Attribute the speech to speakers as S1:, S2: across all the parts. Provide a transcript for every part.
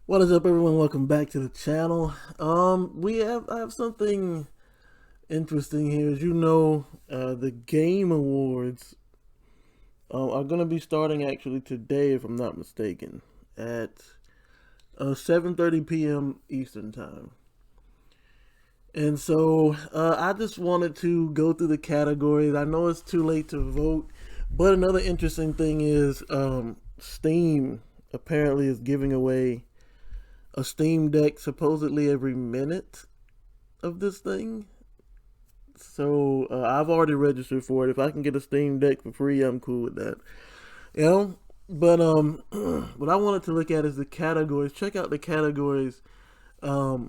S1: What is up, everyone? Welcome back to the channel. I have something interesting here. As you know, the Game Awards are going to be starting actually today, if I'm not mistaken, at 7:30 p.m. Eastern Time. And so I just wanted to go through the categories. I know it's too late to vote, but another interesting thing is Steam apparently is giving away a Steam Deck supposedly every minute of this thing. So I've already registered for it. If I can get a Steam Deck for free, I'm cool with that. You know? But what I wanted to look at is the categories. Check out the categories that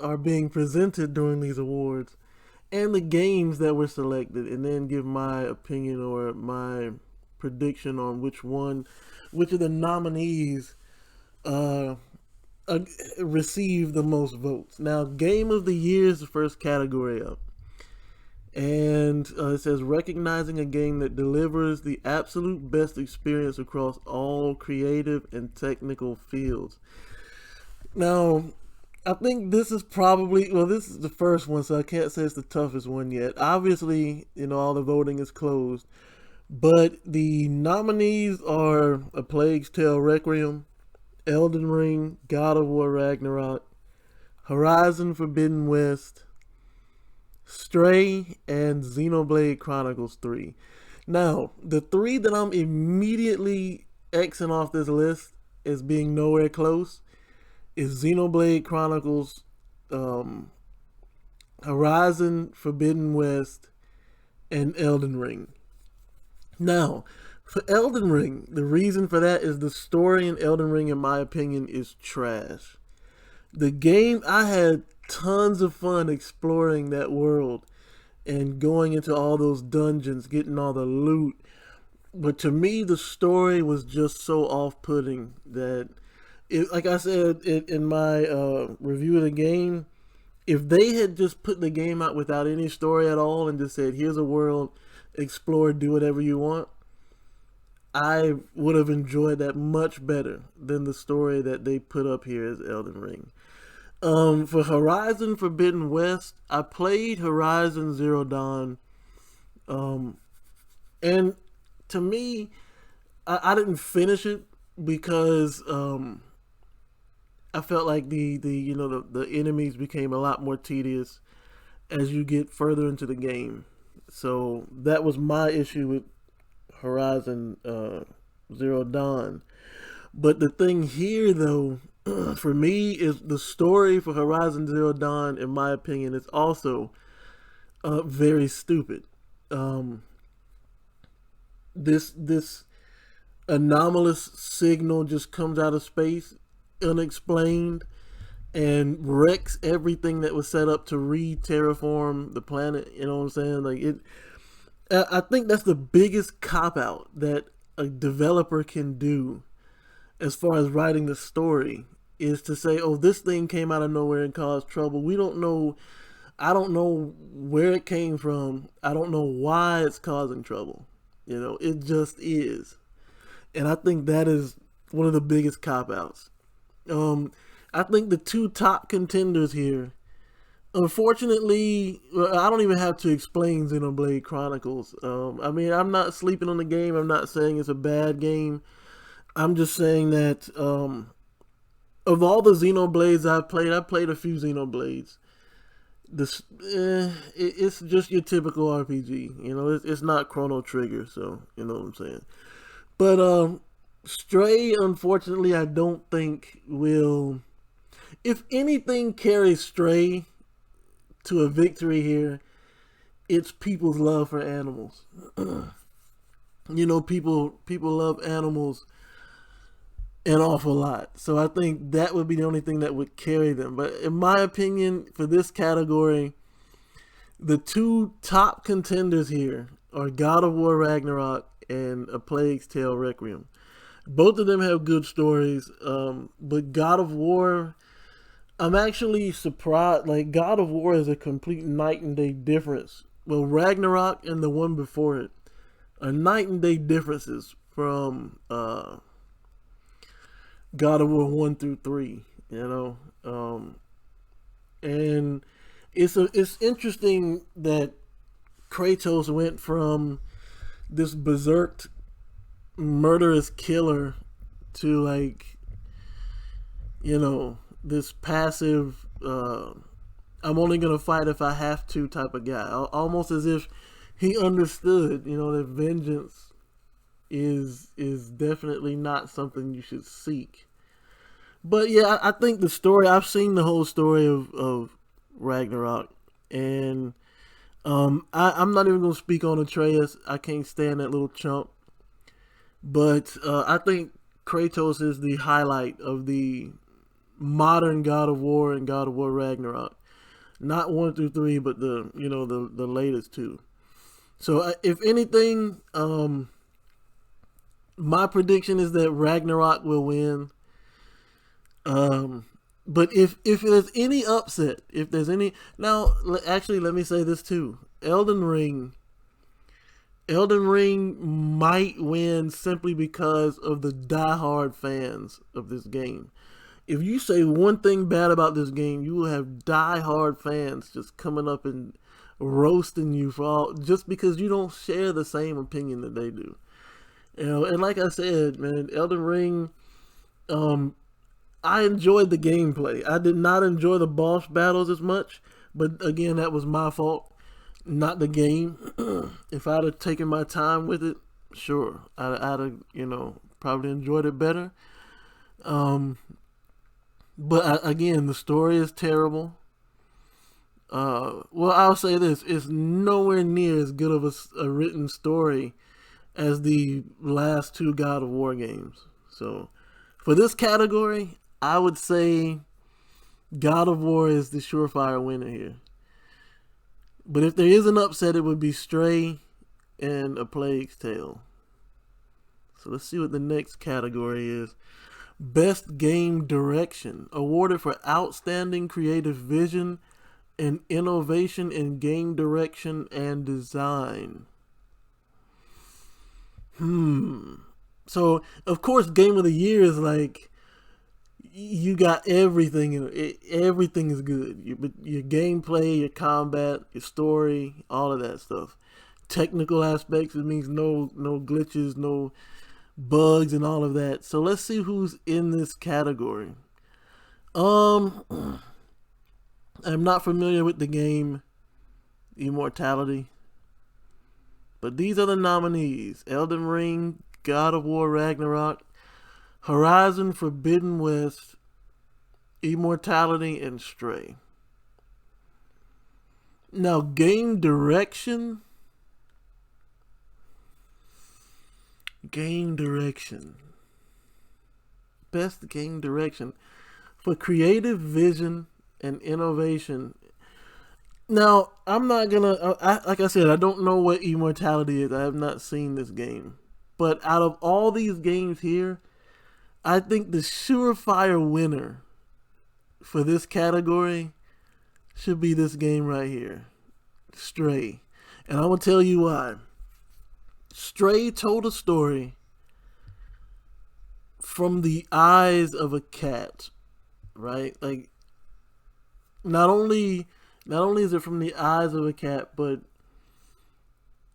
S1: are being presented during these awards and the games that were selected, and then give my opinion or my prediction on which of the nominees receive the most votes. Now, Game of the Year is the first category up, and it says recognizing a game that delivers the absolute best experience across all creative and technical fields. Now, I think this is probably, well, this is the first one, so I can't say it's the toughest one yet. Obviously, all the voting is closed, but the nominees are A Plague's Tale Requiem, Elden Ring, God of War Ragnarok, Horizon Forbidden West, Stray, and Xenoblade Chronicles 3. Now, the three that I'm immediately Xing off this list as being nowhere close is Xenoblade Chronicles, Horizon Forbidden West, and Elden Ring. Now, for Elden Ring, the reason for that is the story in Elden Ring, in my opinion, is trash. The game, I had tons of fun exploring that world and going into all those dungeons, getting all the loot. But to me, the story was just so off-putting that, like I said in my review of the game, if they had just put the game out without any story at all and just said, here's a world, explore, do whatever you want, I would have enjoyed that much better than the story that they put up here as Elden Ring. For Horizon Forbidden West, I played Horizon Zero Dawn, and to me, I didn't finish it because I felt like the enemies became a lot more tedious as you get further into the game. So that was my issue with Horizon Zero Dawn. But the thing here, though, for me, is the story for Horizon Zero Dawn, in my opinion, is also very stupid. This anomalous signal just comes out of space unexplained and wrecks everything that was set up to re-terraform the planet. You know what I'm saying? Like, I think that's the biggest cop-out that a developer can do as far as writing the story, is to say, oh, this thing came out of nowhere and caused trouble. We don't know. I don't know where it came from. I don't know why it's causing trouble. It just is. And I think that is one of the biggest cop-outs. I think the two top contenders here, unfortunately, I don't even have to explain Xenoblade Chronicles. I mean, I'm not sleeping on the game. I'm not saying it's a bad game. I'm just saying that of all the Xenoblades I've played a few Xenoblades. It's just your typical RPG. It's not Chrono Trigger, so you know what I'm saying. But Stray, unfortunately, I don't think will. If anything carries Stray to a victory here, it's people's love for animals. People love animals an awful lot. So I think that would be the only thing that would carry them. But in my opinion, for this category, the two top contenders here are God of War Ragnarok and A Plague's Tale Requiem. Both of them have good stories, but God of War, I'm actually surprised. Like, God of War is a complete night and day difference. Well, Ragnarok and the one before it are night and day differences from God of War 1 through 3, you know. And it's interesting that Kratos went from this berserk murderous killer to, like, you know, this passive I'm only gonna fight if I have to type of guy. Almost as if he understood, you know, that vengeance is definitely not something you should seek. But yeah, I think the story, I've seen the whole story of Ragnarok, and I'm not even gonna speak on Atreus. I can't stand that little chump. But I think Kratos is the highlight of the modern God of War and God of War Ragnarok. Not 1 through 3, but the latest two. So if anything, my prediction is that Ragnarok will win. But if there's any upset, if there's any, now actually let me say this too. Elden Ring might win simply because of the diehard fans of this game. If you say one thing bad about this game, you will have diehard fans just coming up and roasting you for all, just because you don't share the same opinion that they do. You know, and like I said, man, Elden Ring, I enjoyed the gameplay. I did not enjoy the boss battles as much, but again, that was my fault, not the game. If I'd have taken my time with it, sure, I'd have, probably enjoyed it better. But again, the story is terrible. Well, I'll say this: it's nowhere near as good of a written story as the last two God of War games. So, for this category, I would say God of War is the surefire winner here. But if there is an upset, it would be Stray and A Plague's Tale. So let's see what the next category is. Best Game Direction, awarded for outstanding creative vision and innovation in game direction and design. So, of course, Game of the Year is like, you got everything in it. Everything is good. Your gameplay, your combat, your story, all of that stuff. Technical aspects, it means no glitches, no bugs and all of that. So let's see who's in this category. I'm not familiar with the game Immortality, but these are the nominees: Elden Ring, God of War Ragnarok, Horizon Forbidden West, Immortality, and Stray. Now, game direction. Best game direction for creative vision and innovation. Now, I'm not gonna, like I said, I don't know what Immortality is. I have not seen this game. But out of all these games here, I think the surefire winner for this category should be this game right here, Stray. And I'm going to tell you why. Stray told a story from the eyes of a cat, right? Like, not only is it from the eyes of a cat, but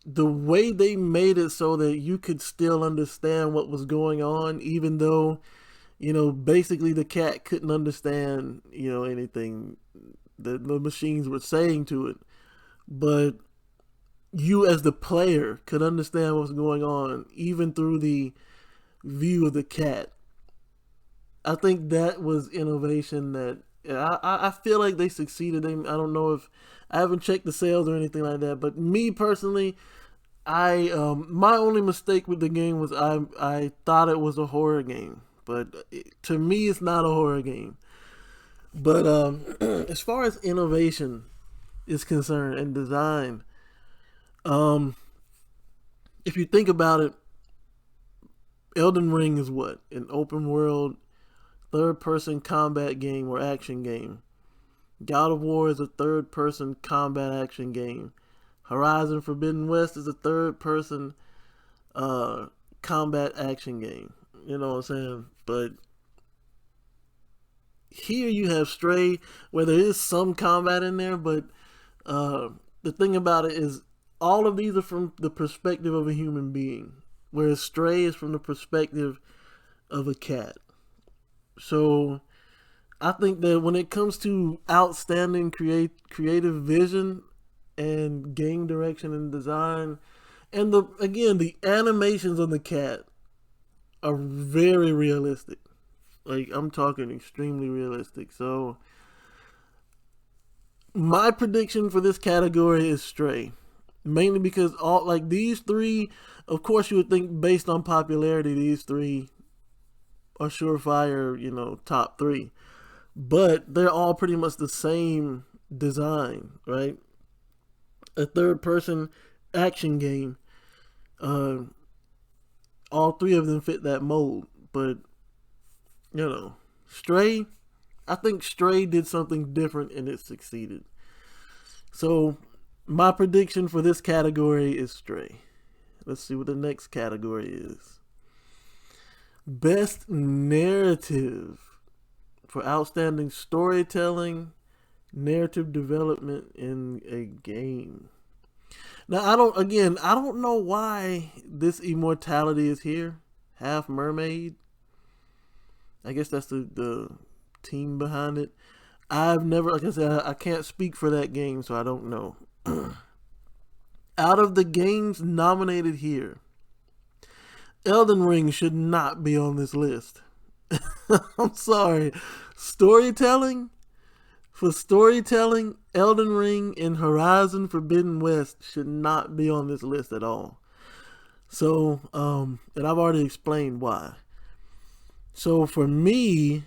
S1: the way they made it so that you could still understand what was going on, even though, basically the cat couldn't understand, anything that the machines were saying to it. But you as the player could understand what was going on, even through the view of the cat. I think that was innovation that I feel like they succeeded. I don't know if I haven't checked the sales or anything like that, but me personally, my only mistake with the game was I thought it was a horror game, but to me, it's not a horror game. But as far as innovation is concerned and design, um, if you think about it, Elden Ring is what? An open world, third person combat game or action game. God of War is a third person combat action game. Horizon Forbidden West is a third person combat action game. You know what I'm saying? But here you have Stray, where there is some combat in there, but the thing about it is all of these are from the perspective of a human being, whereas Stray is from the perspective of a cat. So I think that when it comes to outstanding creative vision and game direction and design, and the animations on the cat are very realistic. Like, I'm talking extremely realistic. So my prediction for this category is Stray. Mainly because all like these three, of course you would think based on popularity, these three are surefire, top three. But they're all pretty much the same design, right? A third person action game. All three of them fit that mold. But, Stray, I think Stray did something different and it succeeded. So, my prediction for this category is Stray. Let's see what the next category is. Best narrative for outstanding storytelling, narrative development in a game. Now, I don't know why this Immortality is here. Half Mermaid. I guess that's the team behind it. I've never, like I said, I can't speak for that game, so I don't know. Out of the games nominated here, Elden Ring should not be on this list. I'm sorry. Storytelling? For storytelling, Elden Ring and Horizon Forbidden West should not be on this list at all. So, and I've already explained why. So for me,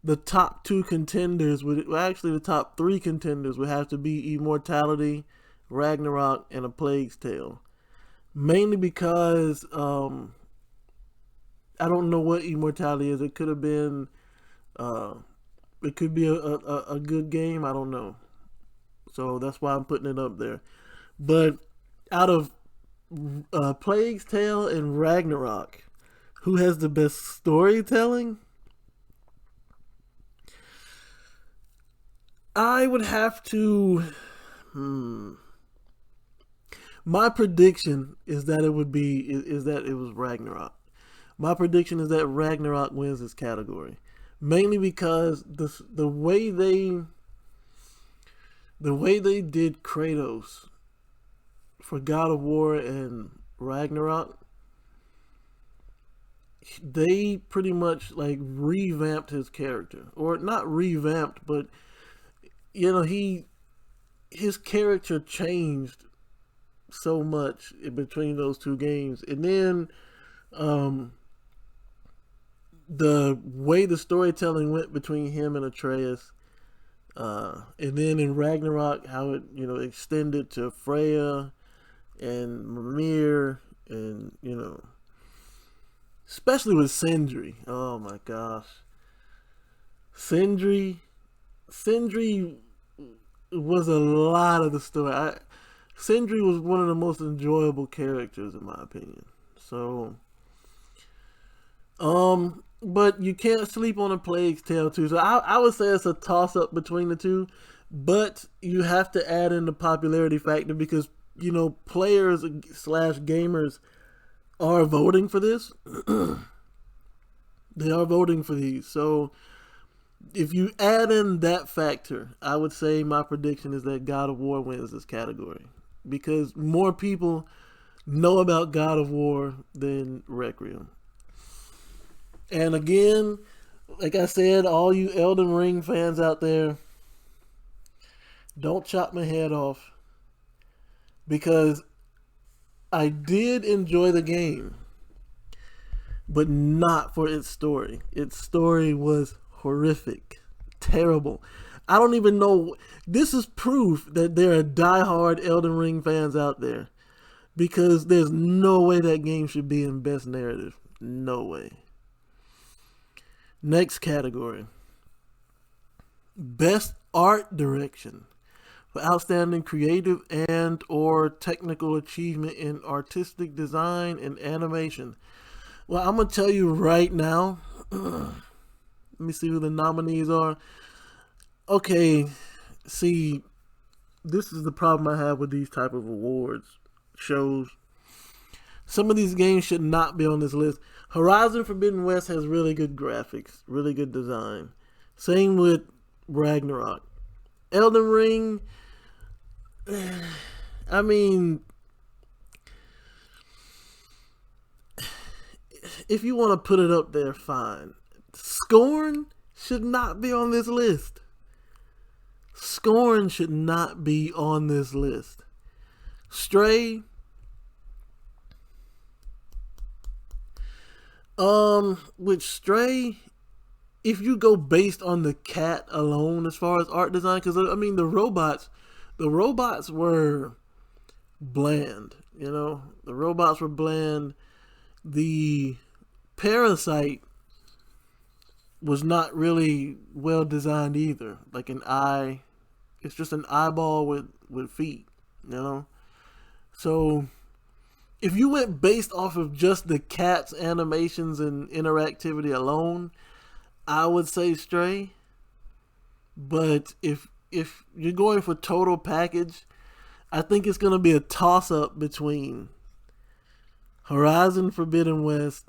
S1: the top two contenders the top three contenders would have to be Immortality, Ragnarok, and A Plague's Tale. Mainly because I don't know what Immortality is. It could have been it could be a good game. I don't know. So that's why I'm putting it up there. But out of Plague's Tale and Ragnarok, who has the best storytelling? I would have to. My prediction is that it was Ragnarok. My prediction is that Ragnarok wins this category, mainly because the way they did Kratos for God of War and Ragnarok, they pretty much like revamped his character, or not revamped, but his character changed so much in between those two games. And then the way the storytelling went between him and Atreus, and then in Ragnarok how it extended to Freya and Mimir, and especially with Sindri. Oh my gosh, Sindri was a lot of the story. Sindri was one of the most enjoyable characters in my opinion. So, but you can't sleep on A Plague's Tale too. So I would say it's a toss up between the two, but you have to add in the popularity factor because players / gamers are voting for this. They are voting for these. So if you add in that factor, I would say my prediction is that God of War wins this category because more people know about God of War than Requiem. And again, like I said, all you Elden Ring fans out there, don't chop my head off because I did enjoy the game. but not for its story. Its story was horrific, terrible. I don't even know. This is proof that there are diehard Elden Ring fans out there, because there's no way that game should be in best narrative. No way. Next category: best art direction for outstanding creative and or technical achievement in artistic design and animation. Well, I'm gonna tell you right now. Let me see who the nominees are. Okay, see, this is the problem I have with these type of awards shows. Some of these games should not be on this list. Horizon Forbidden West has really good graphics, really good design. Same with Ragnarok. Elden Ring, I mean, if you want to put it up there, fine. Scorn should not be on this list. Scorn should not be on this list. Stray, with Stray, if you go based on the cat alone as far as art design, because I mean the robots were bland. You know, the robots were bland. The parasite was not really well designed either. Like an eye, it's just an eyeball with feet. You know, so if you went based off of just the cat's animations and interactivity alone, I would say Stray. But if you're going for total package, I think it's gonna be a toss up between Horizon Forbidden West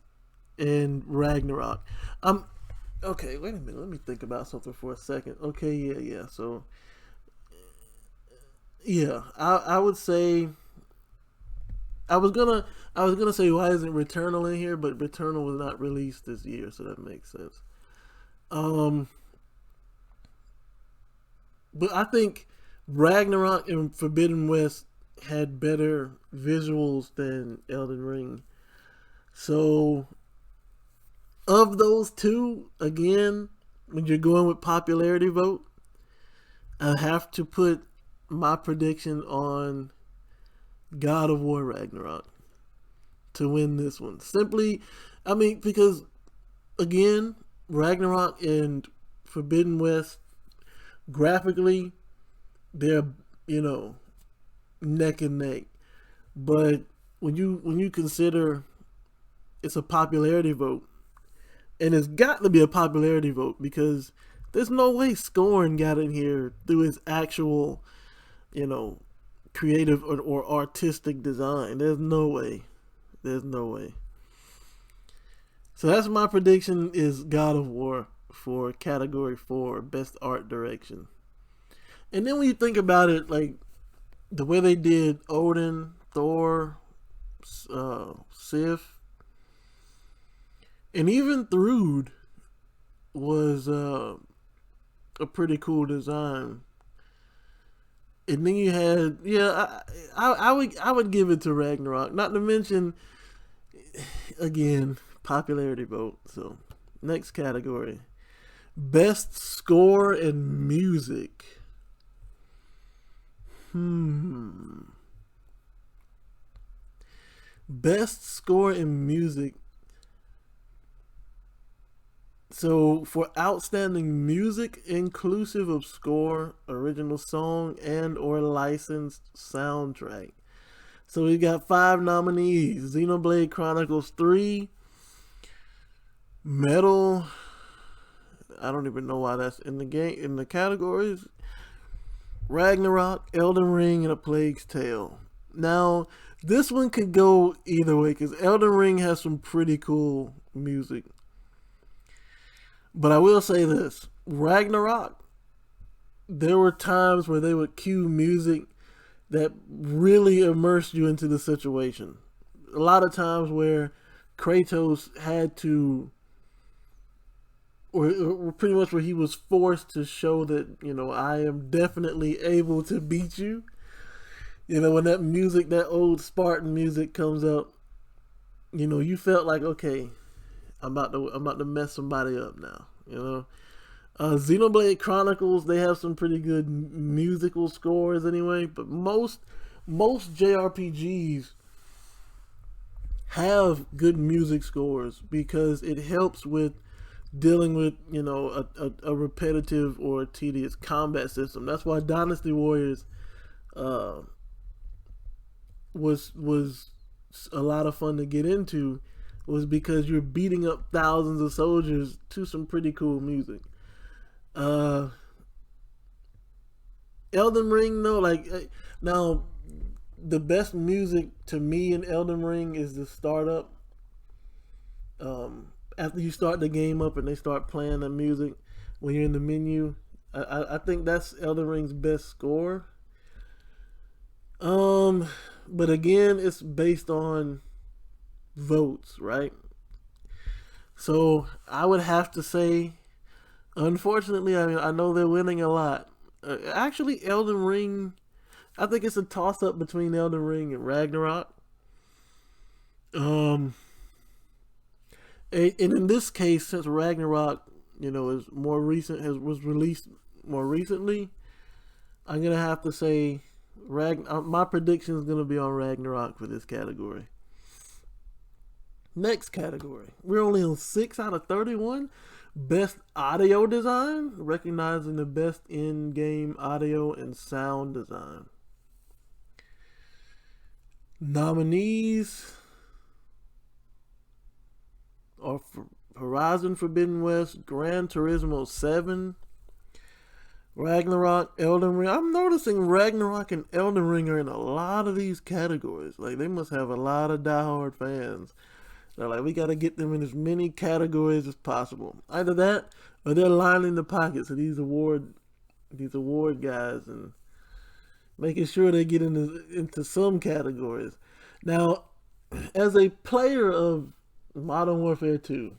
S1: and Ragnarok. Okay, wait a minute, let me think about something for a second. Okay, yeah. So yeah, I would say I was gonna say why isn't Returnal in here, but Returnal was not released this year, so that makes sense. But I think Ragnarok and Forbidden West had better visuals than Elden Ring. So of those two, again, when you're going with popularity vote, I have to put my prediction on God of War Ragnarok to win this one. Simply, I mean, because again, Ragnarok and Forbidden West, graphically, they're, you know, neck and neck. But when you consider it's a popularity vote, and it's got to be a popularity vote because there's no way Scorn got in here through his actual, you know, creative or artistic design. There's no way. There's no way. So that's my prediction is God of War for category 4, best art direction. And then when you think about it, like the way they did Odin, Thor, Sif, and even Thrud was a pretty cool design. And then you had, yeah, I would give it to Ragnarok. Not to mention, again, popularity vote. So next category, best score and music. Best score and music. So for outstanding music inclusive of score, original song, and or licensed soundtrack. So we got 5 nominees: Xenoblade Chronicles 3, Metal. I don't even know why that's in the game in the categories. Ragnarok, Elden Ring, and A Plague's Tale. Now, this one could go either way because Elden Ring has some pretty cool music. But I will say this, Ragnarok, there were times where they would cue music that really immersed you into the situation. A lot of times where Kratos had to, or pretty much where he was forced to show that, you know, I am definitely able to beat you. You know, when that music, that old Spartan music comes up, you know, you felt like, okay, I'm about to mess somebody up now. You know, Xenoblade Chronicles, they have some pretty good musical scores anyway, but most JRPGs have good music scores because it helps with dealing with a repetitive or tedious combat system. That's why Dynasty Warriors uh, was a lot of fun to get into, was because you're beating up thousands of soldiers to some pretty cool music. Uh, Elden Ring, though, now the best music to me in Elden Ring is the startup. After you start the game up and they start playing the music when you're in the menu, I think that's Elden Ring's best score. But again, it's based on votes, right? So I would have to say, unfortunately, I mean, I know they're winning a lot. Actually, Elden Ring, I think it's a toss up between Elden Ring and Ragnarok. Um, and in this case, since Ragnarok, is more recent, was released more recently, I'm gonna have to say, my prediction is gonna be on Ragnarok for this category. Next category, we're only on 6 out of 31. Best audio design, recognizing the best in-game audio and sound design. Nominees are Horizon Forbidden West, Gran Turismo 7, Ragnarok, Elden Ring. I'm noticing Ragnarok and Elden Ring are in a lot of these categories. Like, they must have a lot of diehard fans. They're like, we got to get them in as many categories as possible. Either that, or they're lining the pockets of these award guys and making sure they get into some categories. Now, as a player of Modern Warfare 2,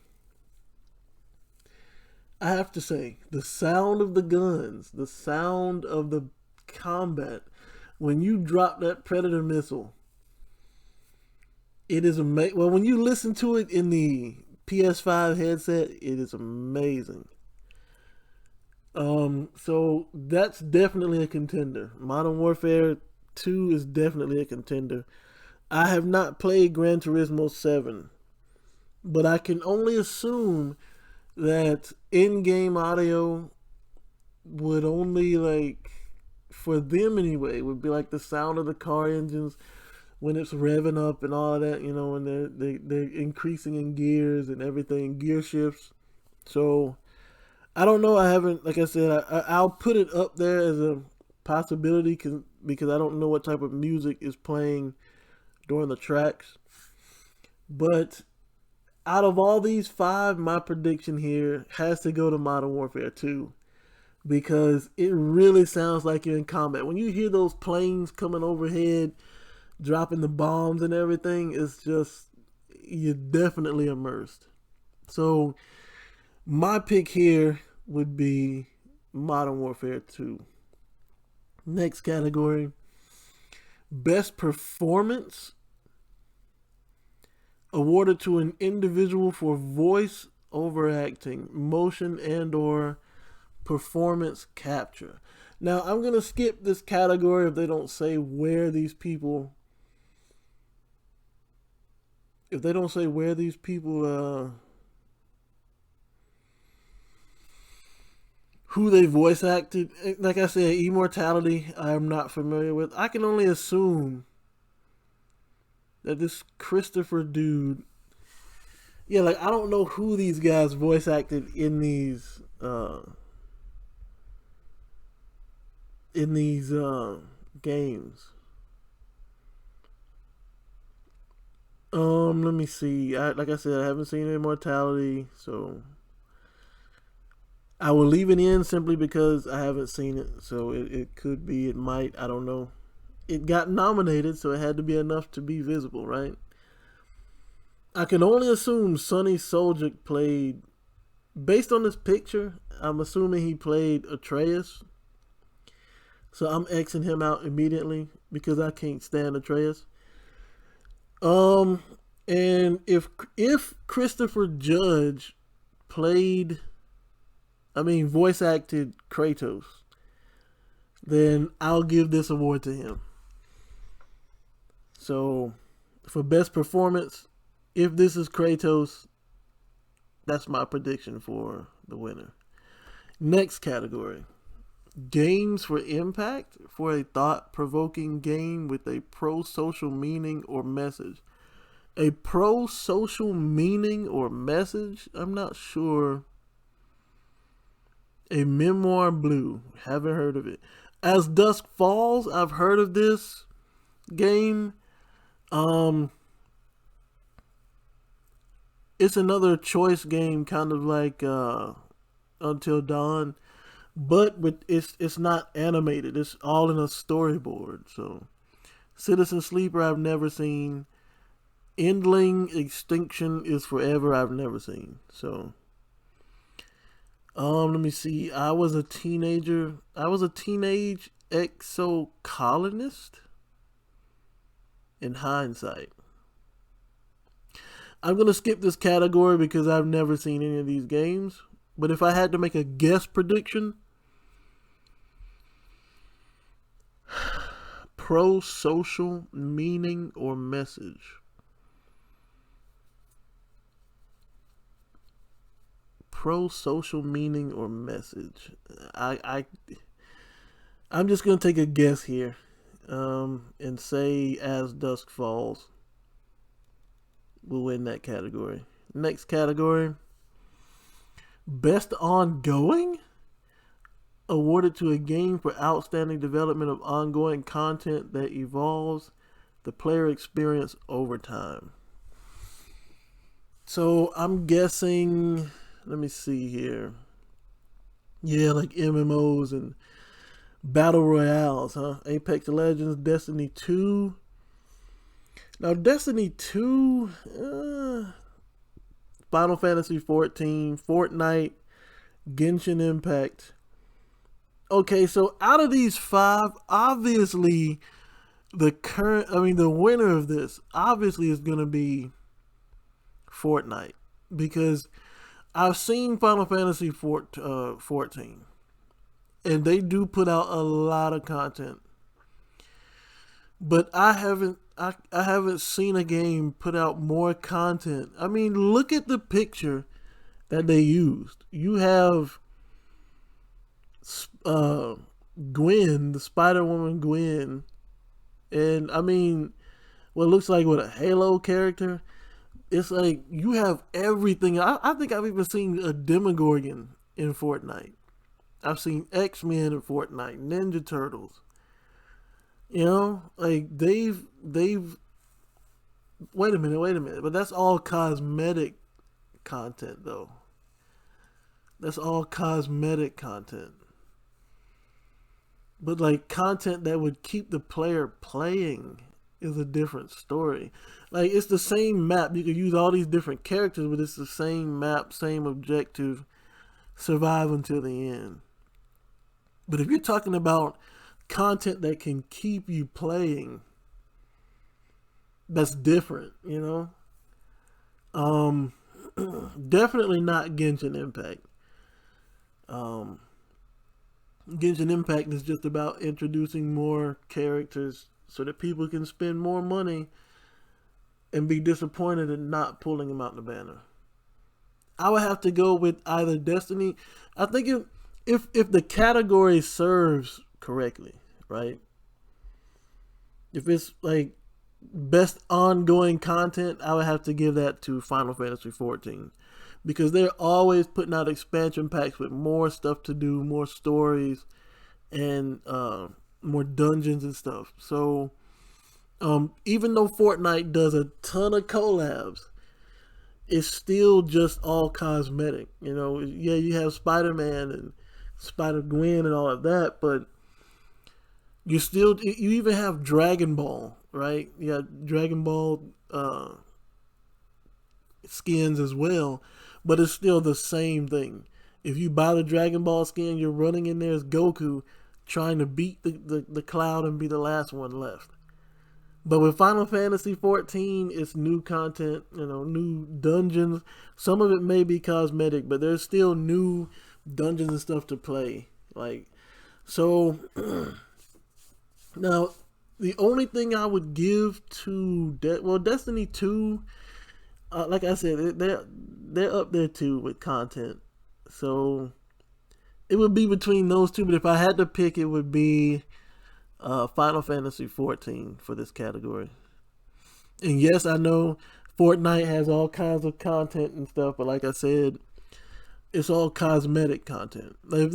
S1: I have to say, the sound of the guns, the sound of the combat, when you drop that Predator missile, it is amazing. Well, when you listen to it in the PS5 headset, it is amazing. So that's definitely a contender. Modern Warfare 2 is definitely a contender. I have not played Gran Turismo 7, but I can only assume that in-game audio would only, like, for them anyway, would be like the sound of the car engines when it's revving up and all of that, when they're increasing in gears and everything, gear shifts. So I don't know. I haven't, like I said, I'll put it up there as a possibility because I don't know what type of music is playing during the tracks. But out of all these five, my prediction here has to go to Modern Warfare 2 because it really sounds like you're in combat. When you hear those planes coming overhead, dropping the bombs and everything, it's just, you're definitely immersed. So my pick here would be Modern Warfare 2. Next category, best performance, awarded to an individual for voice overacting, motion, and or performance capture. Now, I'm going to skip this category if they don't say where these people who they voice acted. Like I said, Immortality, I'm not familiar with. I can only assume that this Christopher dude, yeah, like, I don't know who these guys voice acted in these games. Let me see. Like I said, I haven't seen Immortality, so I will leave it in simply because I haven't seen it. So it could be, it might, I don't know. It got nominated, so it had to be enough to be visible, right? I can only assume Sonny Soljic played, based on this picture, I'm assuming he played Atreus. So I'm Xing him out immediately because I can't stand Atreus. And if Christopher Judge played, I mean, voice acted Kratos, then I'll give this award to him. So, for best performance, if this is Kratos, that's my prediction for the winner. Next category: games for impact for a thought-provoking game with a pro-social meaning or message. A pro-social meaning or message? I'm not sure. A Memoir Blue. Haven't heard of it. As Dusk Falls, I've heard of this game. It's another choice game, kind of like Until Dawn, but it's not animated. It's all in a storyboard. So, Citizen Sleeper, I've never seen. Endling Extinction is Forever, I've never seen. So, let me see. I was a teenage exocolonist. In hindsight, I'm gonna skip this category because I've never seen any of these games. But if I had to make a guess prediction, pro-social meaning or message. Pro-social meaning or message. I'm just gonna take a guess here, and say As Dusk Falls will win that category. Next category: best ongoing, awarded to a game for outstanding development of ongoing content that evolves the player experience over time. So I'm guessing, let me see here. Yeah, like MMOs and Battle Royales, huh? Apex Legends, Destiny 2. Now, Destiny 2, Final Fantasy 14, Fortnite, Genshin Impact. Okay, so out of these five, obviously the winner of this obviously is going to be Fortnite, because I've seen Final Fantasy 14, and they do put out a lot of content, but I haven't seen a game put out more content. I mean, look at the picture that they used. You have Gwen, the Spider-Woman Gwen, and I mean, what looks like a Halo character. It's like you have everything. I think I've even seen a Demogorgon in Fortnite. I've seen X-Men in Fortnite, Ninja Turtles. You know, like they've wait a minute. But that's all cosmetic content though. That's all cosmetic content. But like content that would keep the player playing is a different story. Like it's the same map. You could use all these different characters, but it's the same map, same objective. Survive until the end. But if you're talking about content that can keep you playing, that's different, you know? Definitely not Genshin Impact. Genshin Impact is just about introducing more characters so that people can spend more money and be disappointed in not pulling them out the banner. I would have to go with either Destiny. I think if the category serves correctly, right? If it's like best ongoing content, I would have to give that to Final Fantasy 14, because they're always putting out expansion packs with more stuff to do, more stories, and more dungeons and stuff. So even though Fortnite does a ton of collabs, it's still just all cosmetic. You know, yeah, you have Spider-Man and Spider-Gwen and all of that, but you even have Dragon Ball, right? You have Dragon Ball skins as well, but it's still the same thing. If you buy the Dragon Ball skin, you're running in there as Goku trying to beat the cloud and be the last one left. But with Final Fantasy 14, it's new content, new dungeons. Some of it may be cosmetic, but there's still new dungeons and stuff to play. Like, so now the only thing I would give to Destiny 2, like I said, they're up there too with content. So it would be between those two, but if I had to pick, it would be Final Fantasy 14 for this category. And yes, I know Fortnite has all kinds of content and stuff, but like I said, it's all cosmetic content. Like if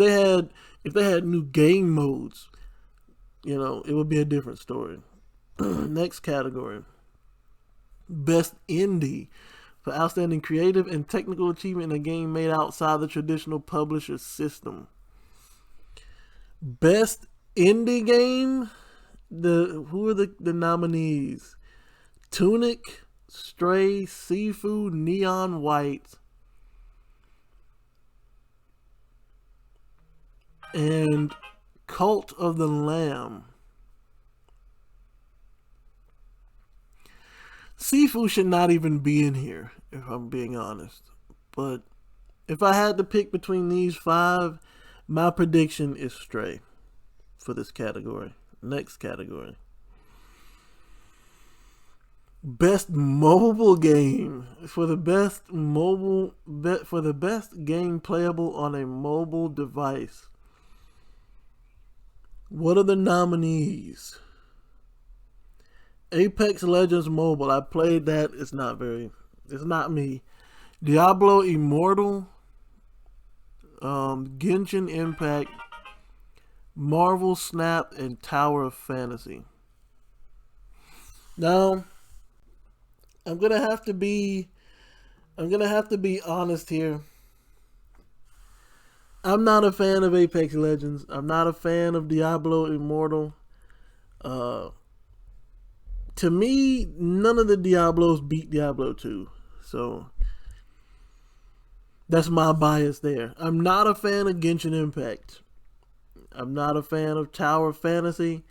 S1: they had new game modes, it would be a different story. Next category. Best Indie for outstanding creative and technical achievement in a game made outside the traditional publisher system. Best Indie game. Who are the nominees? Tunic, Stray, Sifu, Neon White, and Cult of the Lamb. Sifu should not even be in here, if I'm being honest. But if I had to pick between these 5, my prediction is Stray for this category. Next category. Best mobile game for the best game playable on a mobile device. What are the nominees? Apex Legends Mobile. I played that. It's not me. Diablo Immortal, Genshin Impact, Marvel Snap, and Tower of Fantasy. Now, I'm gonna have to be honest here. I'm not a fan of Apex Legends. I'm not a fan of Diablo Immortal. To me, none of the Diablos beat Diablo 2. So that's my bias there. I'm not a fan of Genshin Impact. I'm not a fan of Tower Fantasy.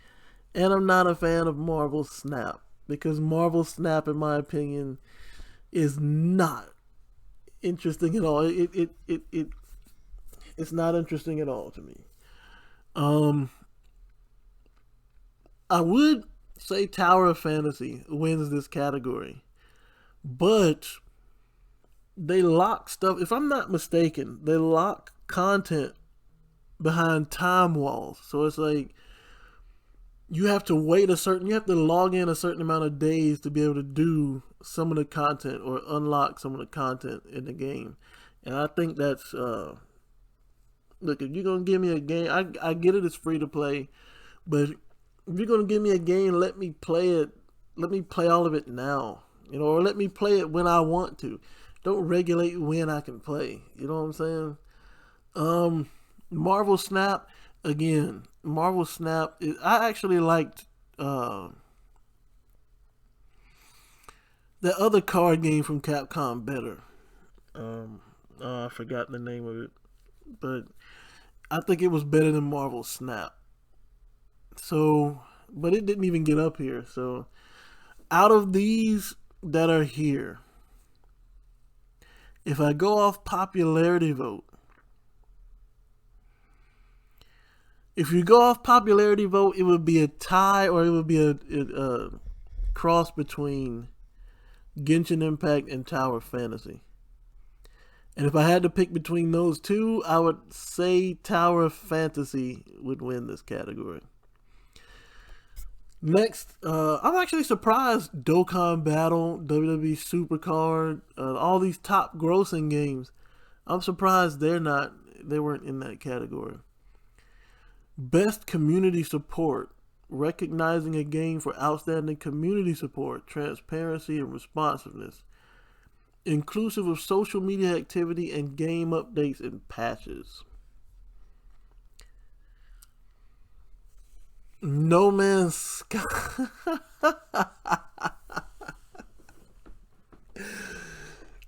S1: And I'm not a fan of Marvel Snap. Because Marvel Snap, in my opinion, is not interesting at all. It's not interesting at all to me. I would say Tower of Fantasy wins this category, but they lock stuff. If I'm not mistaken, they lock content behind time walls. So it's like you have to log in a certain amount of days to be able to do some of the content or unlock some of the content in the game. And I think that's look, if you're gonna give me a game, I get it, it's free to play, but if you're gonna give me a game, let me play it. Let me play all of it now, or let me play it when I want to. Don't regulate when I can play. You know what I'm saying? Marvel Snap, again. Marvel Snap. I actually liked that other card game from Capcom better. I forgot the name of it, but I think it was better than Marvel Snap. So, but it didn't even get up here. So, out of these that are here, if I go off popularity vote, it would be a tie, or it would be a cross between Genshin Impact and Tower Fantasy. And if I had to pick between those two, I would say Tower Fantasy would win this category. Next, I'm actually surprised Dokkan Battle, WWE Supercard, all these top grossing games, I'm surprised they weren't in that category. Best community support, recognizing a game for outstanding community support, transparency, and responsiveness, inclusive of social media activity and game updates and patches. No Man's Sky.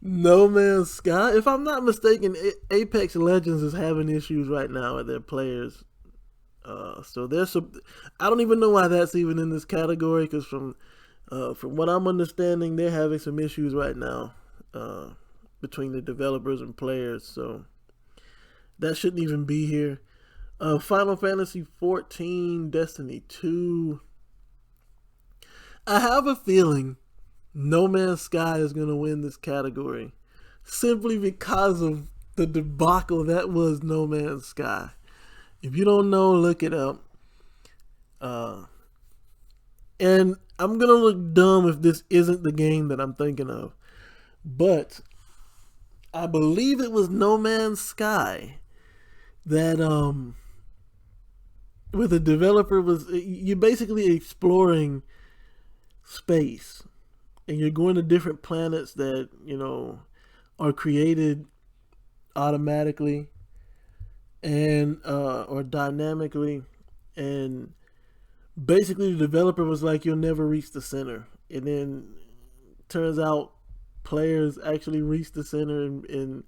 S1: No Man's Sky. If I'm not mistaken, Apex Legends is having issues right now with their players. So there's I don't even know why that's even in this category, because from From what I'm understanding, they're having some issues right now between the developers and players, so that shouldn't even be here. Final Fantasy 14, Destiny 2. I have a feeling No Man's Sky is going to win this category simply because of the debacle that was No Man's Sky. If you don't know, look it up. And I'm going to look dumb if this isn't the game that I'm thinking of. But I believe it was No Man's Sky that where the developer was, you're basically exploring space and you're going to different planets that, are created automatically and or dynamically, and basically the developer was like, you'll never reach the center, and then turns out players actually reached the center, and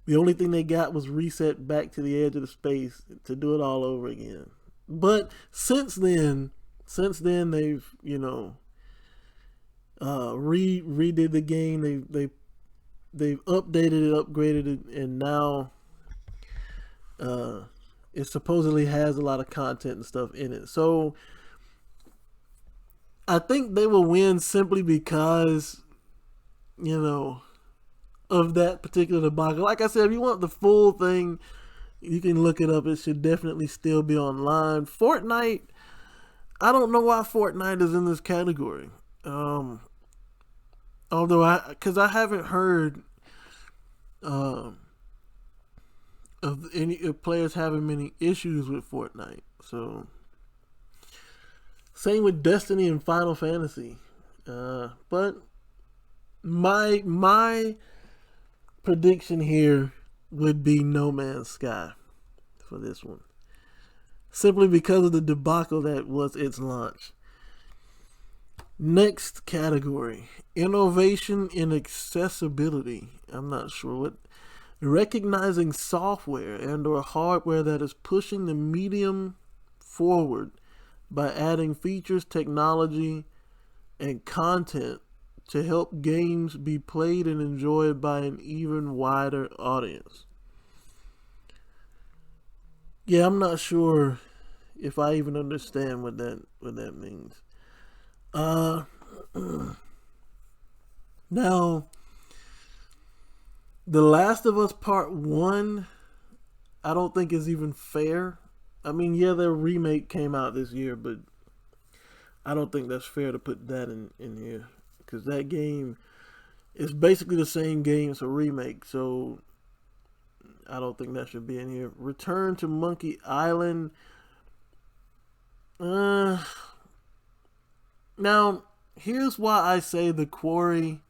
S1: the only thing they got was reset back to the edge of the space to do it all over again. But since then they've redid the game. They've updated it, upgraded it, and now it supposedly has a lot of content and stuff in it. So I think they will win simply because of that particular debacle. Like I said, if you want the full thing, you can look it up. It should definitely still be online. Fortnite, I don't know why Fortnite is in this category. Although because I haven't heard of any players having many issues with Fortnite. So same with Destiny and Final Fantasy. But my prediction here would be No Man's Sky for this one, simply because of the debacle that was its launch. Next category, innovation in accessibility. I'm not sure what. Recognizing software and or hardware that is pushing the medium forward by adding features, technology, and content to help games be played and enjoyed by an even wider audience. Yeah, I'm not sure if I even understand what that means. Now, The Last of Us Part 1, I don't think is even fair. I mean, yeah, their remake came out this year, but I don't think that's fair to put that in here. Because that game is basically the same game as a remake, so I don't think that should be in here. Return to Monkey Island. Now, here's why I say The Quarry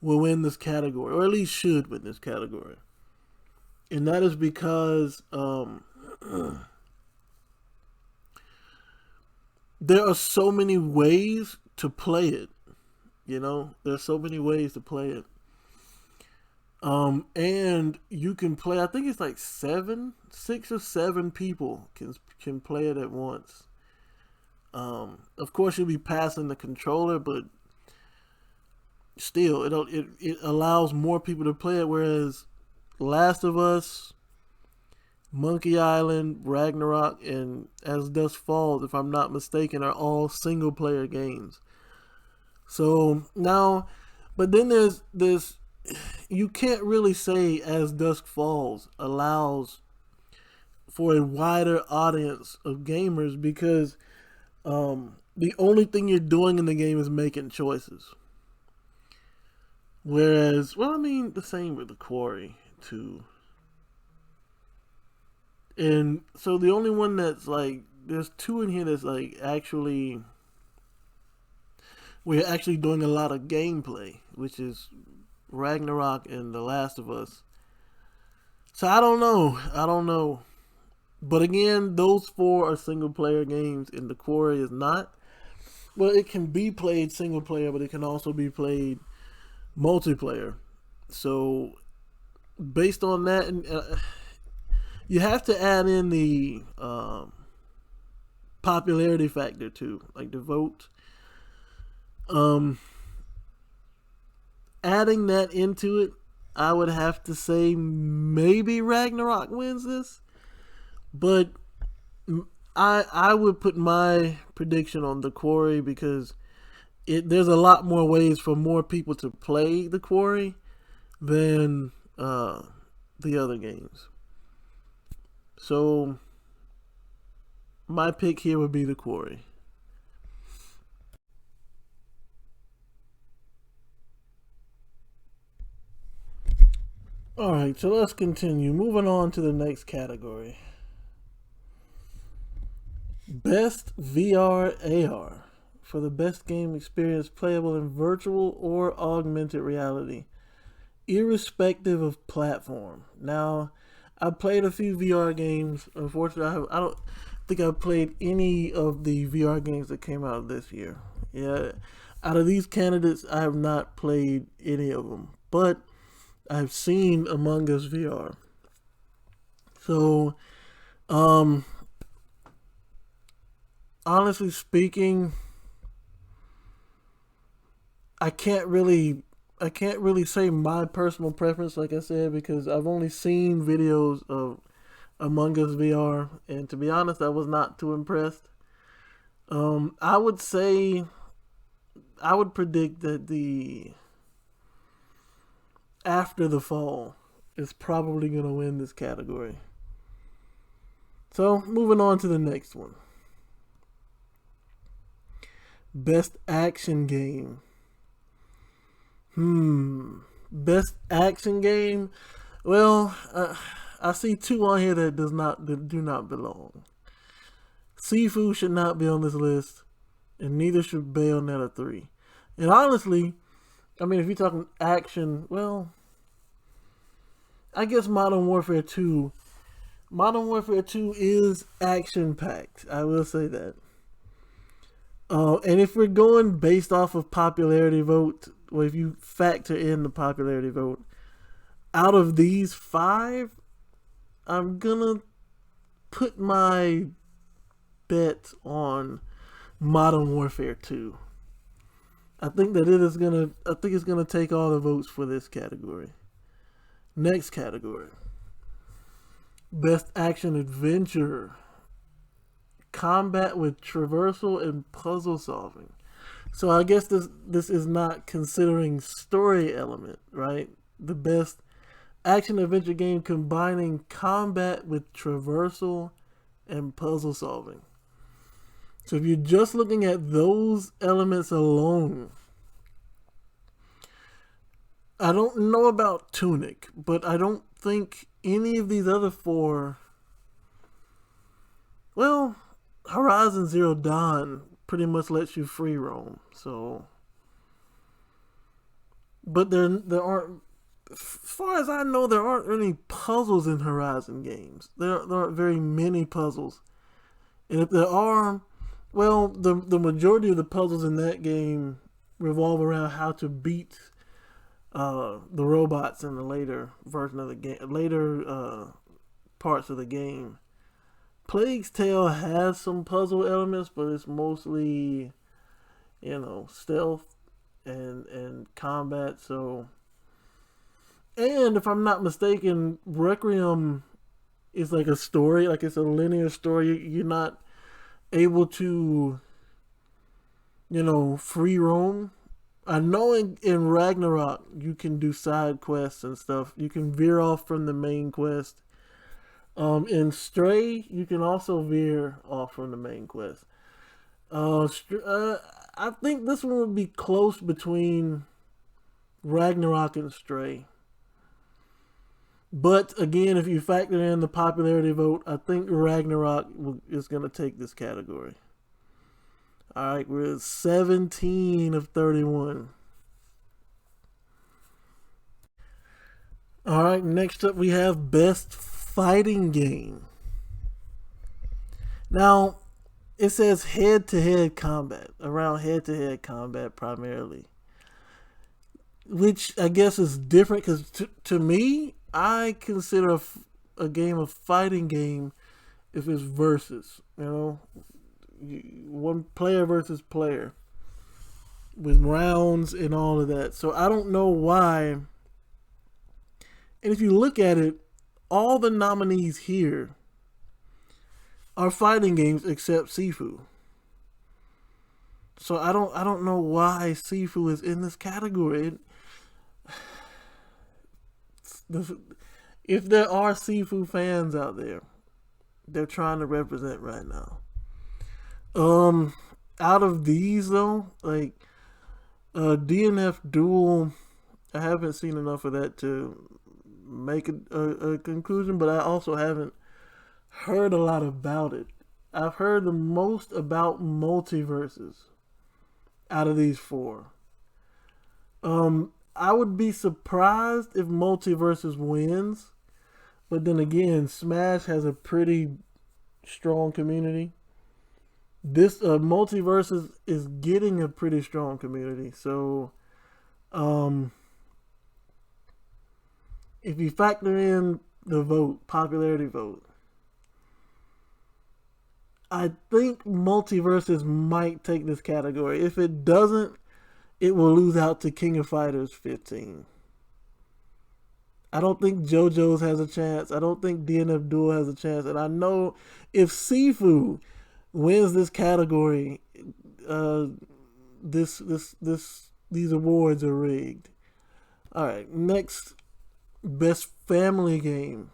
S1: will win this category, or at least should win this category. And that is because there are so many ways to play it. There's so many ways to play it. And you can play, I think it's like 6 or 7 people can play it at once. Of course, you'll be passing the controller, but still, it allows more people to play it. Whereas Last of Us, Monkey Island, Ragnarok, and As Dusk Falls, if I'm not mistaken, are all single player games. So now, but then there's this. You can't really say As Dusk Falls allows for a wider audience of gamers because the only thing you're doing in the game is making choices. Whereas, the same with The Quarry too. And so the only one that's like, there's 2 in here that's like actually, we're actually doing a lot of gameplay, which is Ragnarok and The Last of Us. So I don't know. But again, those 4 are single player games and The Quarry is not. Well, it can be played single player, but it can also be played multiplayer. So based on that, you have to add in the popularity factor too, like the vote. Adding that into it, I would have to say maybe Ragnarok wins this, but I would put my prediction on the Quarry because there's a lot more ways for more people to play the Quarry than the other games. So my pick here would be the Quarry. Alright, so let's continue. Moving on to the next category. Best VR AR for the best game experience playable in virtual or augmented reality, irrespective of platform. Now, I played a few VR games. Unfortunately, I don't think I've played any of the VR games that came out this year. Yeah, out of these candidates, I have not played any of them, but I've seen Among Us VR. So, honestly speaking, I can't really say my personal preference, like I said, because I've only seen videos of Among Us VR, and to be honest, I was not too impressed. I would say, I would predict that the After the Fall is probably going to win this category. So, moving on to the next one. Best action game. Best action game. Well, I see two on here that do not belong. Sifu should not be on this list, and neither should Bayonetta 3. And honestly, I mean, if you're talking action, well, I guess Modern Warfare 2 is action packed. I will say that. And if we're going based off of popularity vote, or if you factor in the popularity vote, out of these 5, I'm gonna put my bet on Modern Warfare 2. I think it's gonna take all the votes for this category. Next category. Best action adventure. Combat with traversal and puzzle solving. So I guess this is not considering story element, right? The best action adventure game combining combat with traversal and puzzle solving. So if you're just looking at those elements alone, I don't know about Tunic, but I don't think any of these other 4. Well, Horizon Zero Dawn pretty much lets you free roam. So, but there aren't, as far as I know, there aren't any puzzles in Horizon games. There aren't very many puzzles, and if there are, well, the majority of the puzzles in that game revolve around how to beat the robots in the later version of the game, later parts of the game. Plague's Tale has some puzzle elements, but it's mostly, stealth and combat. So, and if I'm not mistaken, Requiem is like a story, like it's a linear story. You're not able to, free roam. I know in Ragnarok you can do side quests and stuff. You can veer off from the main quest. In Stray, you can also veer off from the main quest. I think this one would be close between Ragnarok and Stray. But again, if you factor in the popularity vote, I think Ragnarok is going to take this category. Alright, we're at 17 of 31. Alright, next up we have Best Fighting Game. Now, it says head-to-head combat, around head-to-head combat primarily. Which I guess is different because to me, I consider a game a fighting game if it's versus, one player versus player. with rounds and all of that. So I don't know why. And if you look at it, all the nominees here are fighting games except Sifu. So I don't know why Sifu is in this category. If there are Sifu fans out there, they're trying to represent right now. Out of these though, like DNF Duel, I haven't seen enough of that to make a conclusion, but I also haven't heard a lot about it. I've heard the most about multiverses out of these four. I would be surprised if multiverses wins, but then again, Smash has a pretty strong community. This multiverses is getting a pretty strong community. So, if you factor in the popularity vote, I think multiverses might take this category. If it doesn't, it will lose out to King of Fighters 15. I don't think JoJo's has a chance. I don't think DNF Duel has a chance. And I know if Sifu wins this category, these awards are rigged. All right, next, best family game.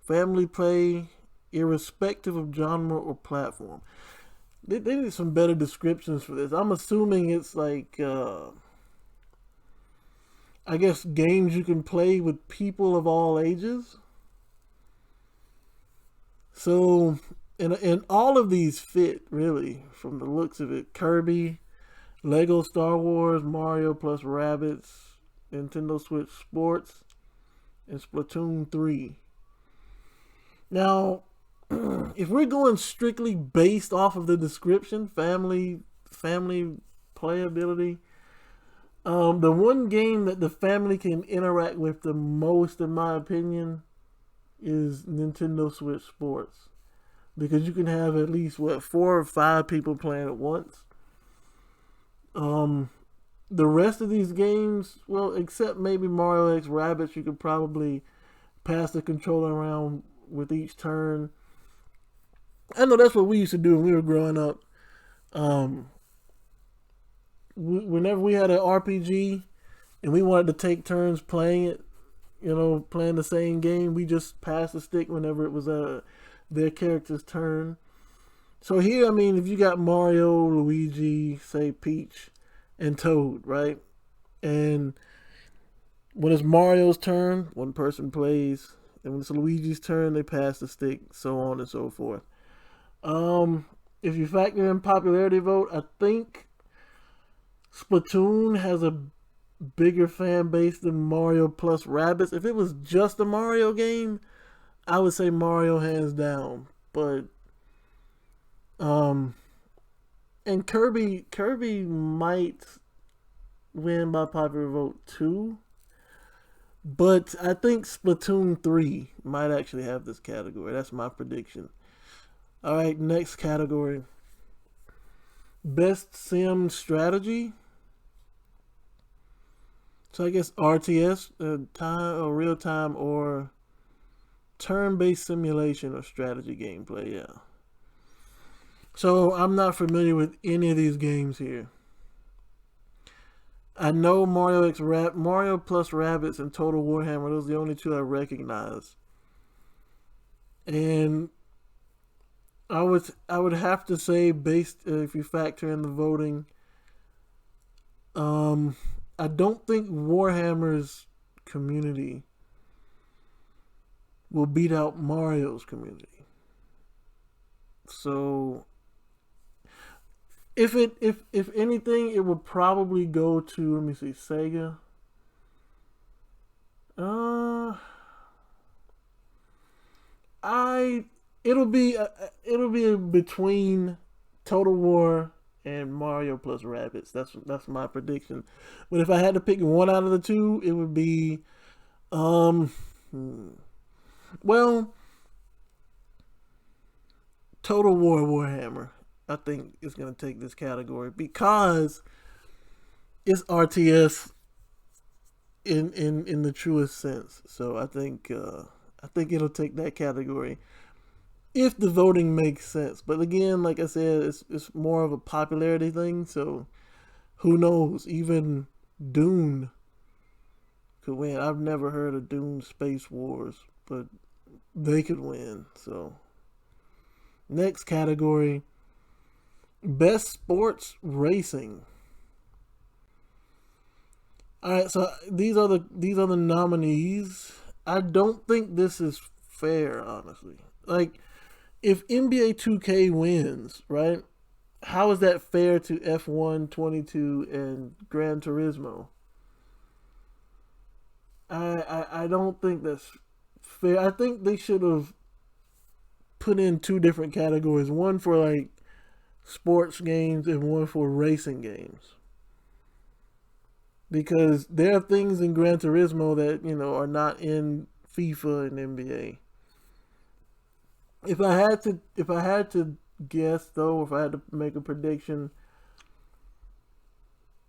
S1: Family play, irrespective of genre or platform. They need some better descriptions for this. I'm assuming it's like, I guess, games you can play with people of all ages. So, and all of these fit, really, from the looks of it. Kirby, Lego Star Wars, Mario plus Rabbids, Nintendo Switch Sports, and Splatoon 3. Now, if we're going strictly based off of the description, family playability, the one game that the family can interact with the most, in my opinion, is Nintendo Switch Sports, because you can have at least 4 or 5 people playing at once. The rest of these games, well, except maybe Mario X Rabbids, you could probably pass the controller around with each turn. I know that's what we used to do when we were growing up. Whenever we had an RPG and we wanted to take turns playing it, playing the same game, we just passed the stick whenever it was their character's turn. So here, I mean, if you got Mario, Luigi, say Peach, and Toad, right? And when it's Mario's turn, one person plays. And when it's Luigi's turn, they pass the stick, so on and so forth. If you factor in popularity vote, I think Splatoon has a bigger fan base than Mario plus Rabbids. If it was just a Mario game, I would say Mario hands down. But and Kirby might win by popular vote too. But I think Splatoon 3 might actually have this category. That's my prediction. All right, next category. Best Sim Strategy. So I guess RTS, time or real time or turn-based simulation or strategy gameplay. Yeah. So I'm not familiar with any of these games here. I know Mario plus Rabbids and Total Warhammer. Those are the only two I recognize. And I would have to say, based if you factor in the voting, I don't think Warhammer's community will beat out Mario's community. So if anything, it would probably go to, let me see, Sega. It'll be between Total War and Mario plus Rabbids. That's my prediction. But if I had to pick one out of the two, it would be Total War Warhammer. I think is going to take this category because it's RTS in the truest sense. So I think it'll take that category if the voting makes sense. But again, like I said, it's more of a popularity thing. So who knows? Even Dune could win. I've never heard of Dune Space Wars, but they could win. So next category, best sports racing. All right, so these are the nominees. I don't think this is fair, honestly. Like, if NBA 2K wins, right? How is that fair to F1, 22, and Gran Turismo? I don't think that's fair. I think they should have put in two different categories: one for like sports games and one for racing games. Because there are things in Gran Turismo that are not in FIFA and NBA. If I had to guess though, if I had to make a prediction,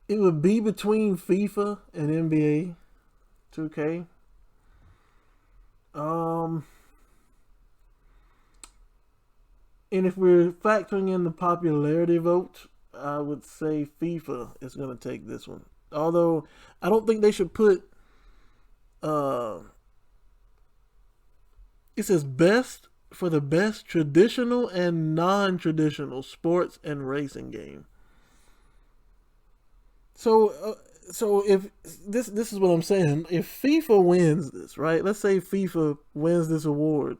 S1: it would be between FIFA and NBA 2K. Um, and if we're factoring in the popularity vote, I would say FIFA is going to take this one. Although I don't think they should put. Uh, it says best for the best traditional and non-traditional sports and racing game. So if this is what I'm saying, if FIFA wins this, right? Let's say FIFA wins this award.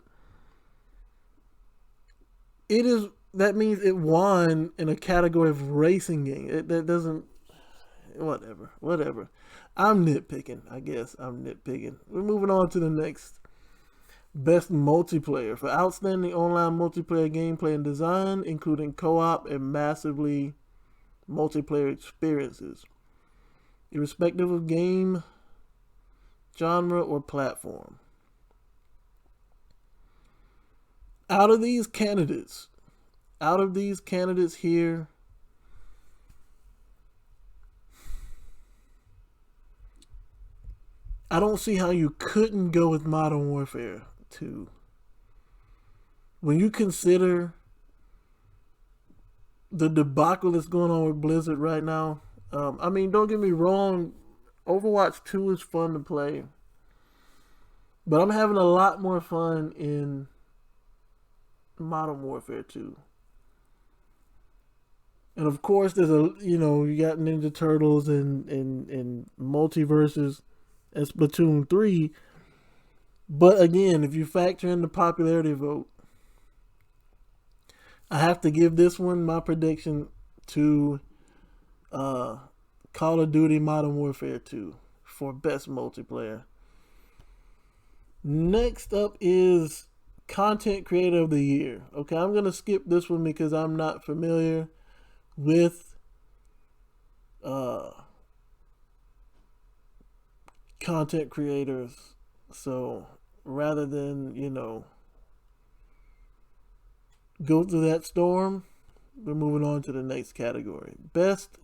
S1: It is that means it won in a category of racing game. That doesn't whatever. I'm nitpicking. I guess I'm nitpicking. We're moving on to the next. Best multiplayer for outstanding online multiplayer gameplay and design, including co-op and massively multiplayer experiences, irrespective of game, genre, or platform. Out of these candidates here, I don't see how you couldn't go with Modern Warfare 2. When you consider the debacle that's going on with Blizzard right now, I mean, don't get me wrong, Overwatch 2 is fun to play, but I'm having a lot more fun in Modern Warfare 2. And of course, there's you got Ninja Turtles and Multiverses and Splatoon 3. But again, if you factor in the popularity vote, I have to give this one my prediction to Call of Duty Modern Warfare 2 for best multiplayer. Next up is Content Creator of the Year. Okay, I'm going to skip this one because I'm not familiar with content creators. So rather than, go through that storm, we're moving on to the next category. Best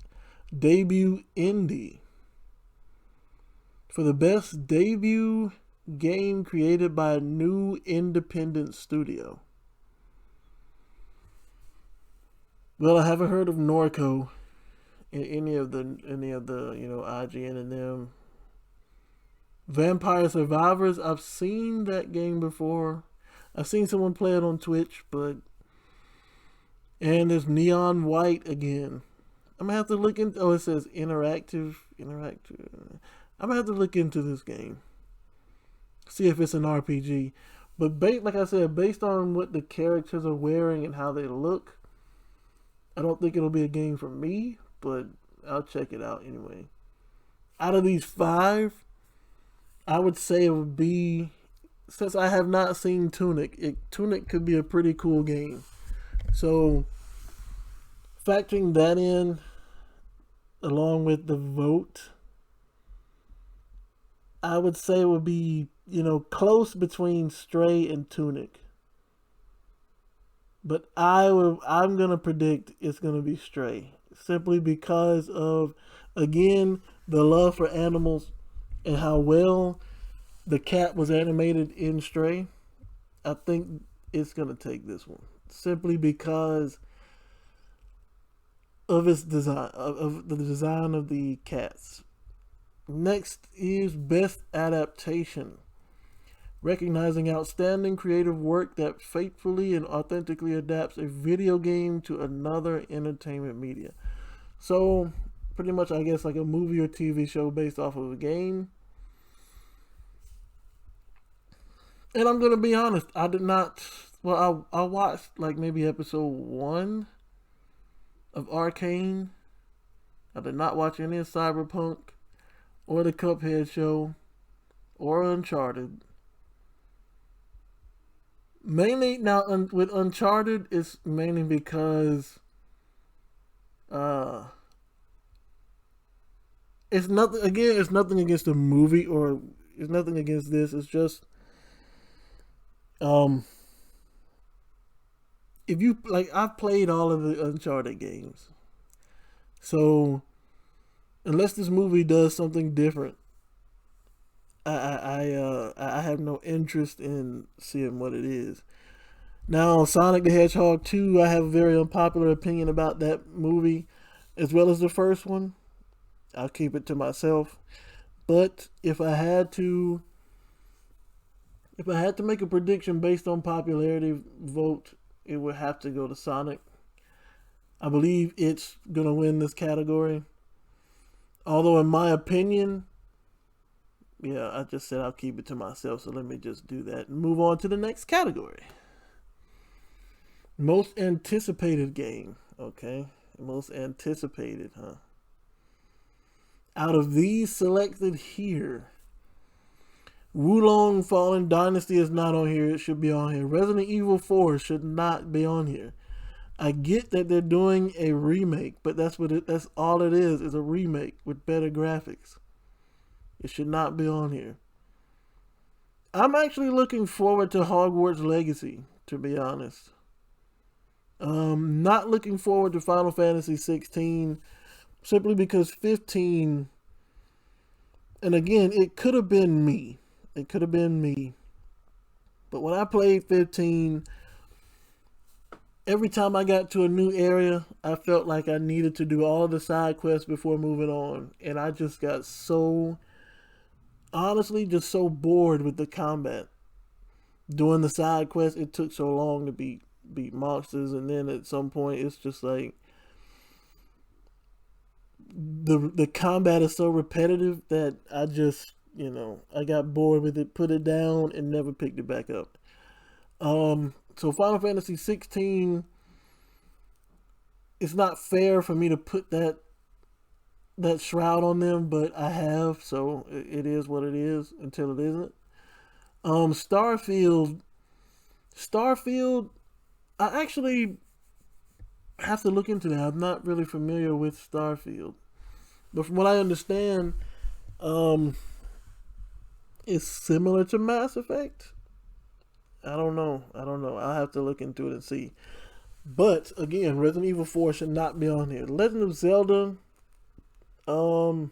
S1: Debut Indie. For the best debut game created by a new independent studio. Well, I haven't heard of Norco in any of the IGN and them. Vampire Survivors, I've seen that game before. I've seen someone play it on Twitch, and there's Neon White again. I'm gonna have to look into. Oh, it says interactive. I'm gonna have to look into this game, see if it's an RPG. But like I said, based on what the characters are wearing and how they look, I don't think it'll be a game for me. But I'll check it out anyway. Out of these 5, I would say it would be, since I have not seen Tunic, Tunic could be a pretty cool game. So, factoring that in, along with the vote, I would say it would be, close between Stray and Tunic. But I'm going to predict it's going to be Stray. Simply because of Again, the love for animals and how well the cat was animated in Stray, I think it's gonna take this one simply because of its design, of the design of the cats. Next is best adaptation, recognizing outstanding creative work that faithfully and authentically adapts a video game to another entertainment media. So, pretty much, I guess, like a movie or TV show based off of a game. And I'm gonna be honest, I did not. Well, I watched like maybe episode 1 of Arcane. I did not watch any of Cyberpunk or the Cuphead show or Uncharted. Mainly now with Uncharted, it's mainly because uh, it's nothing. Again, it's nothing against the movie or it's nothing against this. It's just um, if you like, I've played all of the Uncharted games, so unless this movie does something different, I have no interest in seeing what it is. Now, Sonic the Hedgehog 2, I have a very unpopular opinion about that movie, as well as the first one. I'll keep it to myself. But if I had to make a prediction based on popularity vote, it would have to go to Sonic. I believe it's gonna win this category. Although, in my opinion, yeah, I just said I'll keep it to myself, so let me just do that and move on to the next category. Most anticipated game. Okay. Most anticipated, huh? Out of these selected here, Wulong Fallen Dynasty is not on here. It should be on here. Resident Evil 4 should not be on here. I get that they're doing a remake, but that's all it is a remake with better graphics. It should not be on here. I'm actually looking forward to Hogwarts Legacy, to be honest. Not looking forward to Final Fantasy 16 simply because 15, and again, it could have been me. It could have been me. But when I played 15, every time I got to a new area, I felt like I needed to do all the side quests before moving on. And I just got so, honestly, just so bored with the combat. Doing the side quests, it took so long to beat monsters, and then at some point it's just like the combat is so repetitive that I just, I got bored with it, put it down, and never picked it back up. So Final Fantasy 16, it's not fair for me to put that shroud on them, but I have, so it is what it is until it isn't. Starfield, I actually have to look into that. I'm not really familiar with Starfield, but from what I understand, it's similar to Mass Effect. I don't know. I'll have to look into it and see. But again, Resident Evil 4 should not be on here. Legend of Zelda, I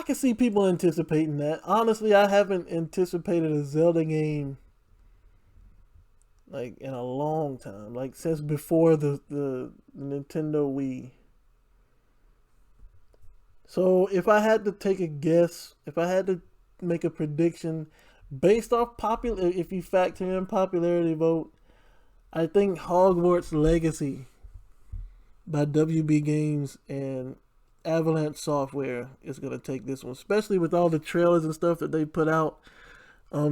S1: can see people anticipating that. Honestly, I haven't anticipated a Zelda game like in a long time, like since before the Nintendo Wii. So if I had to take a guess, if I had to make a prediction based off popular, if you factor in popularity vote, I think Hogwarts Legacy by WB Games and Avalanche Software is gonna take this one, especially with all the trailers and stuff that they put out,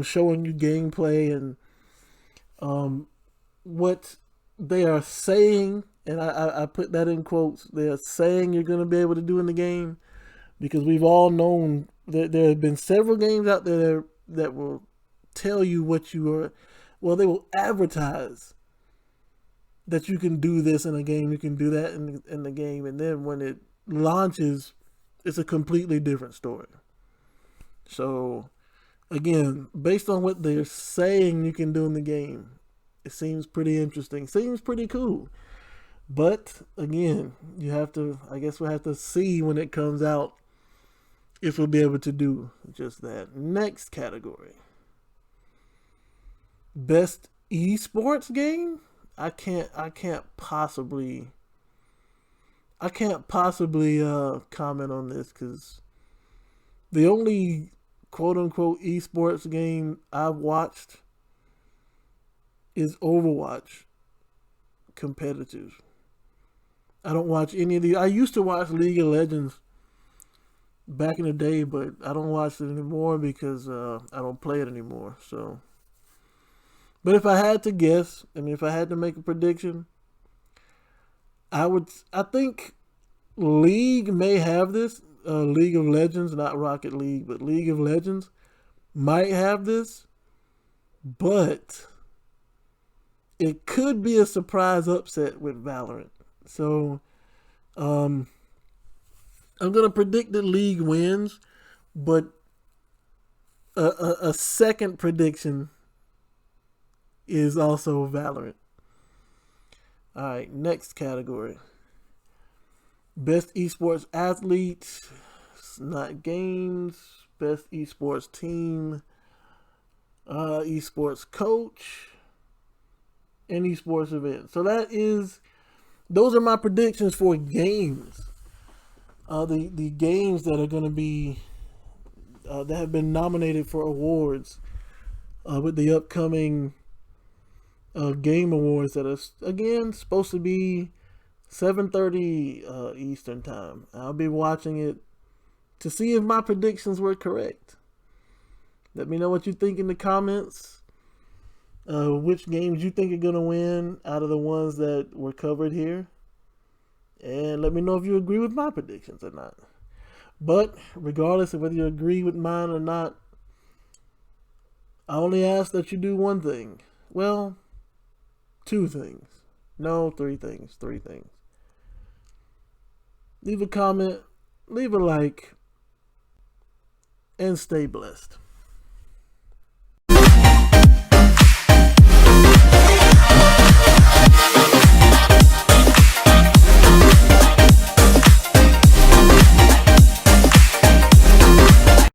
S1: showing you gameplay and what they are saying, and I put that in quotes. They are saying you're gonna be able to do in the game, because we've all known that there have been several games out there that will tell you what you are. Well, they will advertise that you can do this in a game, you can do that in the game, and then when it launches, it's a completely different story. So, again, based on what they're saying you can do in the game, it seems pretty interesting. Seems pretty cool. But again, you have to, I guess we'll have to see when it comes out if we'll be able to do just that. Next category, best esports game. I can't possibly comment on this because the only quote unquote esports game I've watched is Overwatch competitive. I don't watch any of these. I used to watch League of Legends back in the day, but I don't watch it anymore because I don't play it anymore. So, but if I had to guess, I mean, if I had to make a prediction, I think League may have this. League of Legends, not Rocket League, but League of Legends might have this, but it could be a surprise upset with Valorant. So, um, I'm gonna predict that League wins, but a second prediction is also Valorant. All right, next category: best esports athlete, not games. Best esports team, esports coach, and esports event. So those are my predictions for games. The games that are going to be that have been nominated for awards with the upcoming game awards that are again supposed to be 7:30 Eastern time. I'll be watching it to see if my predictions were correct. Let me know what you think in the comments. Which games you think are going to win out of the ones that were covered here. And let me know if you agree with my predictions or not. But regardless of whether you agree with mine or not, I only ask that you do one thing. Well, two things. No, three things. Three things. Leave a comment, leave a like, and stay blessed.